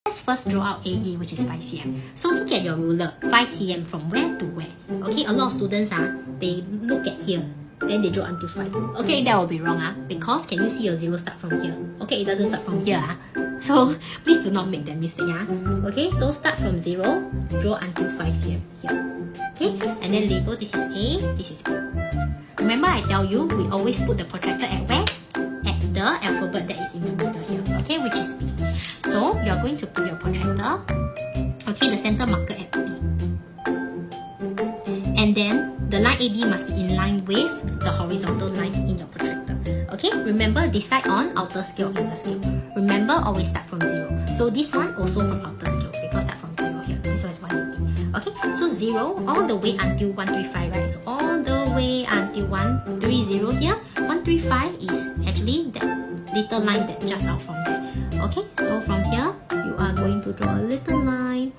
Let's first draw out AE, which is 5 cm. So look at your ruler, 5 cm from where to where? Okay, a lot of students, they look at here, then they draw until 5. Okay, that will be wrong, because can you see your 0 start from here? Okay, it doesn't start from here. So please do not make that mistake. Okay, so start from 0, draw until 5 cm here. Okay, and then label this is A, this is B. Remember I tell you, we always put the protractor at where? At the alphabet that is in the middle here, okay, which is B. So you are going to put your protractor, okay, the center marker at B. And then the line AB must be in line with the horizontal line in your protractor. Okay, remember decide on outer scale, inner scale. Remember always start from 0. So this one also from outer scale because start from 0 here. This one is 180. Okay, so 0 all the way until 135, right? So all the way until 130 here. 135 is actually that little line that just out from there. Okay, so from here you are going to draw a little line,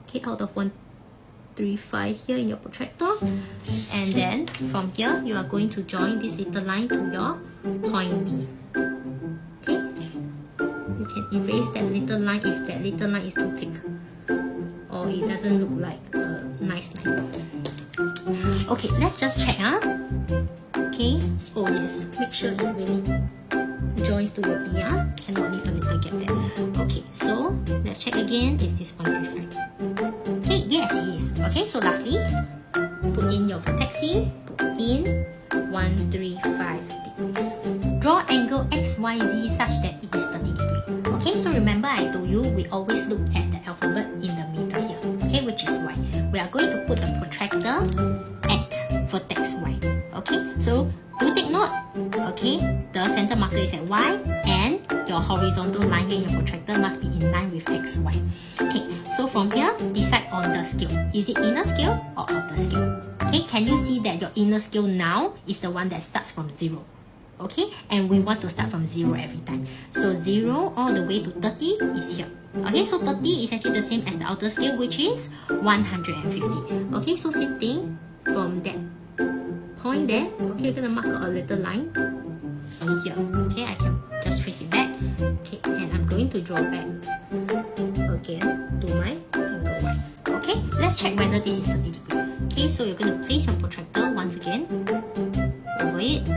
okay, out of 135 here in your protractor, and then from here you are going to join this little line to your point B. Okay, you can erase that little line if that little line is too thick or it doesn't look like a nice line. Okay, let's just check. Okay, oh yes, make sure it really joins to your B. Cannot leave a little gap there. Okay, so let's check again. Is this 135? Okay, yes it is. Okay, so lastly, put in your vertex C, put in 135 degrees. Draw angle XYZ such that it is 30 degrees. Okay, so remember I told you we always look at the alphabet in the middle here. Okay, which is Y. We are going to put the protractor at vertex Y. Okay, so do take note. Okay, the center marker is at Y and your horizontal line here in your protractor must be in line with XY. Okay, so from here, decide on the scale. Is it inner scale or outer scale? Okay, can you see that your inner scale now is the one that starts from 0? Okay, and we want to start from 0 every time. So 0 all the way to 30 is here. Okay, so 30 is actually the same as the outer scale, which is 150. Okay, so same thing from that point there. Okay, you're gonna mark a little line on here. Okay, I can just trace it back. Okay, and I'm going to draw back again to my angle Y. Okay, let's check whether this is 30 degrees. Okay, so you're gonna place your protractor once again over it.